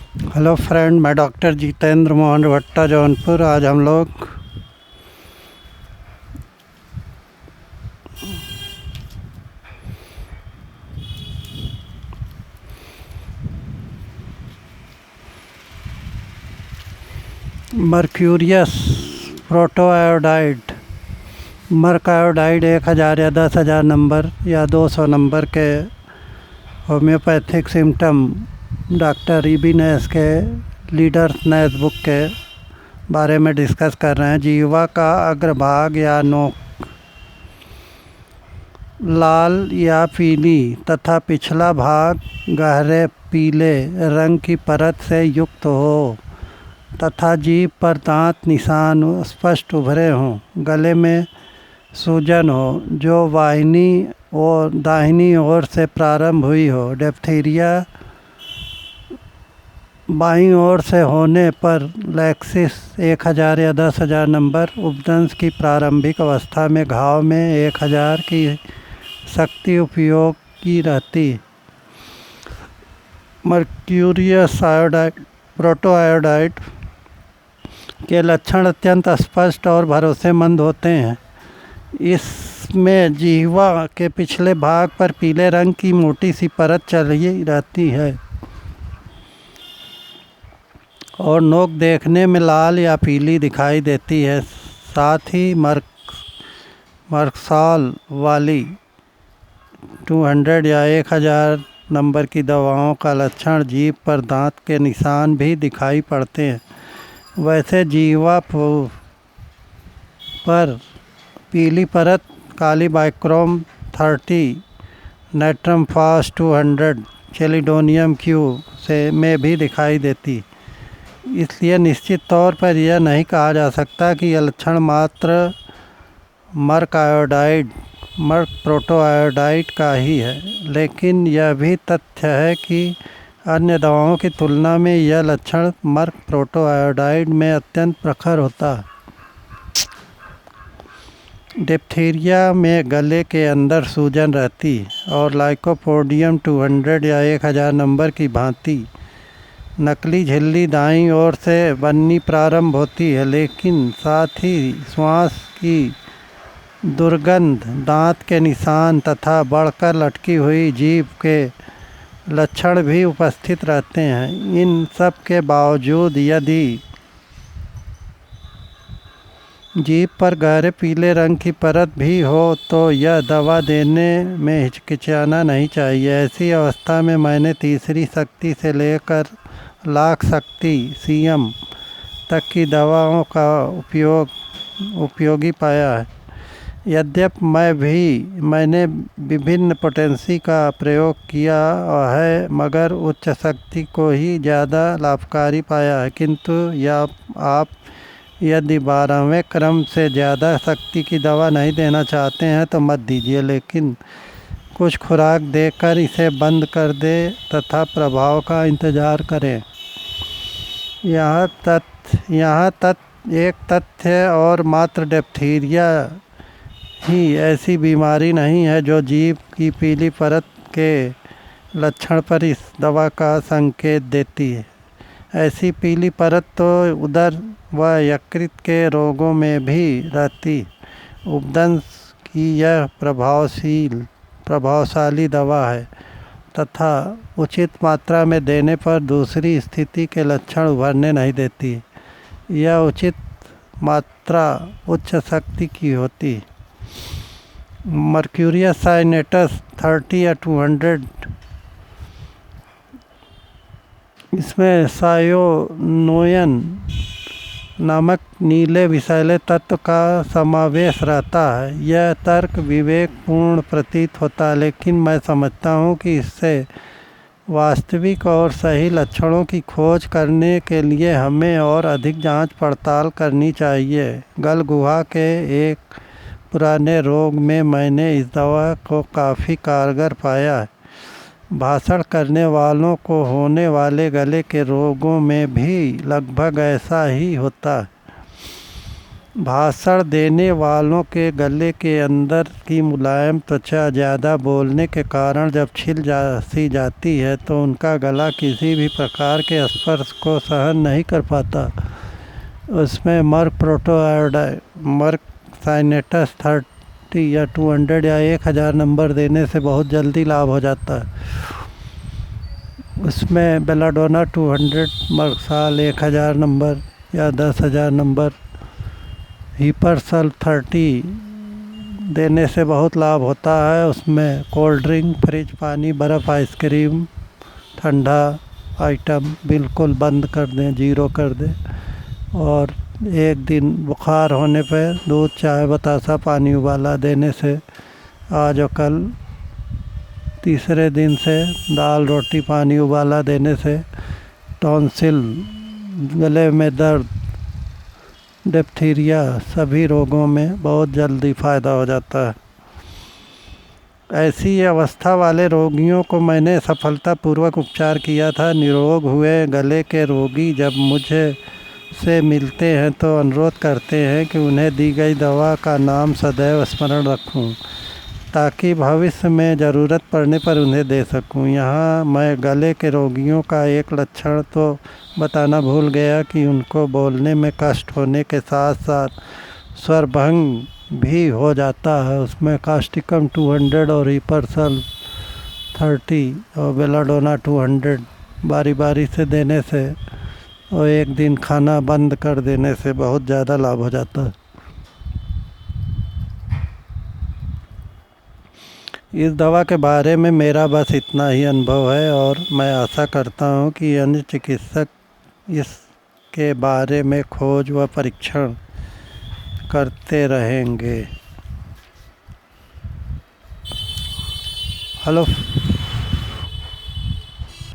Hello friend, मैं doctor Jitendra Mohan भट्टा, जौनपुर। आज हम लोग मर्क्यूरियस प्रोटोआयोडाइड, मर्क आयोडाइड 1000 या 10,000 नंबर या 200 नंबर के होम्योपैथिक सिम्टम डॉक्टर इबिनेस के लीडर्स नैस बुक के बारे में डिस्कस कर रहे हैं। जीवा का अग्रभाग या नोक लाल या पीली तथा पिछला भाग गहरे पीले रंग की परत से युक्त हो तथा जीभ पर दांत निशान स्पष्ट उभरे हों। गले में सूजन हो जो दाहिनी ओर से प्रारंभ हुई हो। डिप्थीरिया बाईं ओर से होने पर लैक्सिस 1000 या 10,000 नंबर। उपदंश की प्रारंभिक अवस्था में घाव में 1000 की शक्ति उपयोग की रहती। मर्क्यूरियस आयोडाइड प्रोटोआयोडाइड के लक्षण अत्यंत स्पष्ट और भरोसेमंद होते हैं। इसमें जिह्वा के पिछले भाग पर पीले रंग की मोटी सी परत चली रहती है और नोक देखने में लाल या पीली दिखाई देती है। साथ ही मर्क्सॉल वाली 200 या 1000 नंबर की दवाओं का लक्षण जीभ पर दांत के निशान भी दिखाई पड़ते हैं। वैसे जीवा पर पीली परत काली बाइक्रोम 30, नेट्रम फास 200, चेलिडोनियम क्यू में भी दिखाई देती। इसलिए निश्चित तौर पर यह नहीं कहा जा सकता कि यह लक्षण मात्र मर्क प्रोटोआयोडाइड का ही है, लेकिन यह भी तथ्य है कि अन्य दवाओं की तुलना में यह लक्षण मर्क प्रोटोआयोडाइड में अत्यंत प्रखर होता है। डिप्थीरिया में गले के अंदर सूजन रहती और लाइकोपोडियम 200 या 1000 नंबर की भांति नकली झिल्ली दाईं ओर से बननी प्रारंभ होती है, लेकिन साथ ही श्वास की दुर्गंध, दांत के निशान तथा बढ़कर लटकी हुई जीभ के लक्षण भी उपस्थित रहते हैं। इन सब के बावजूद यदि जीभ पर गहरे पीले रंग की परत भी हो तो यह दवा देने में हिचकिचाना नहीं चाहिए। ऐसी अवस्था में मैंने तीसरी शक्ति से लेकर लाख शक्ति सीएम तक की दवाओं का उपयोगी पाया है। यद्यपि मैंने विभिन्न पोटेंसी का प्रयोग किया है, मगर उच्च शक्ति को ही ज़्यादा लाभकारी पाया है। किंतु आप यदि 12वें क्रम से ज़्यादा शक्ति की दवा नहीं देना चाहते हैं तो मत दीजिए, लेकिन कुछ खुराक देकर इसे बंद कर दें तथा प्रभाव का इंतज़ार करें। एक तथ्य और मात्र डिप्थीरिया ही ऐसी बीमारी नहीं है जो जीभ की पीली परत के लक्षण पर इस दवा का संकेत देती है। ऐसी पीली परत तो उदर व यकृत के रोगों में भी रहती। उपदंश की यह प्रभावशाली दवा है तथा उचित मात्रा में देने पर दूसरी स्थिति के लक्षण उभरने नहीं देती। यह उचित मात्रा उच्च शक्ति की होती। मर्क्यूरियस साइनेटस 30 या 200, इसमें सायोनोयन नामक नीले विषैले तत्व का समावेश रहता है। यह तर्क विवेकपूर्ण प्रतीत होता है, लेकिन मैं समझता हूँ कि इससे वास्तविक और सही लक्षणों की खोज करने के लिए हमें और अधिक जांच पड़ताल करनी चाहिए। गल गुहा के एक पुराने रोग में मैंने इस दवा को काफ़ी कारगर पाया है। भाषण करने वालों को होने वाले गले के रोगों में भी लगभग ऐसा ही होता है। भाषण देने वालों के गले के अंदर की मुलायम त्वचा ज़्यादा बोलने के कारण जब सी जाती है तो उनका गला किसी भी प्रकार के स्पर्श को सहन नहीं कर पाता। उसमें मर्क प्रोटोआयोडाइन, मर्क साइनेटस 30 या 200 या 1000 नंबर देने से बहुत जल्दी लाभ हो जाता है। उसमें बेलाडोना 200, मर्कसाल 1000 नंबर या 10,000 नंबर, हिपरसल 30 देने से बहुत लाभ होता है। उसमें कोल्ड ड्रिंक, फ्रिज पानी, बर्फ़, आइसक्रीम, ठंडा आइटम बिल्कुल बंद कर दें, जीरो कर दें। और एक दिन बुखार होने पर दूध, चाय, बतासा, पानी उबाला देने से आज और कल, तीसरे दिन से दाल, रोटी, पानी उबाला देने से टॉन्सिल, गले में दर्द, डिप्थीरिया सभी रोगों में बहुत जल्दी फ़ायदा हो जाता है। ऐसी अवस्था वाले रोगियों को मैंने सफलतापूर्वक उपचार किया था। निरोग हुए गले के रोगी जब मुझे से मिलते हैं तो अनुरोध करते हैं कि उन्हें दी गई दवा का नाम सदैव स्मरण रखूं, ताकि भविष्य में ज़रूरत पड़ने पर उन्हें दे सकूं। यहाँ मैं गले के रोगियों का एक लक्षण तो बताना भूल गया कि उनको बोलने में कष्ट होने के साथ साथ स्वरभंग भी हो जाता है। उसमें कास्टिकम 200 और हिपरसल 30 और बेलाडोना 200 बारी बारी से देने से और एक दिन खाना बंद कर देने से बहुत ज़्यादा लाभ हो जाता है। इस दवा के बारे में मेरा बस इतना ही अनुभव है और मैं आशा करता हूँ कि अन्य चिकित्सक इसके बारे में खोज व परीक्षण करते रहेंगे। हेलो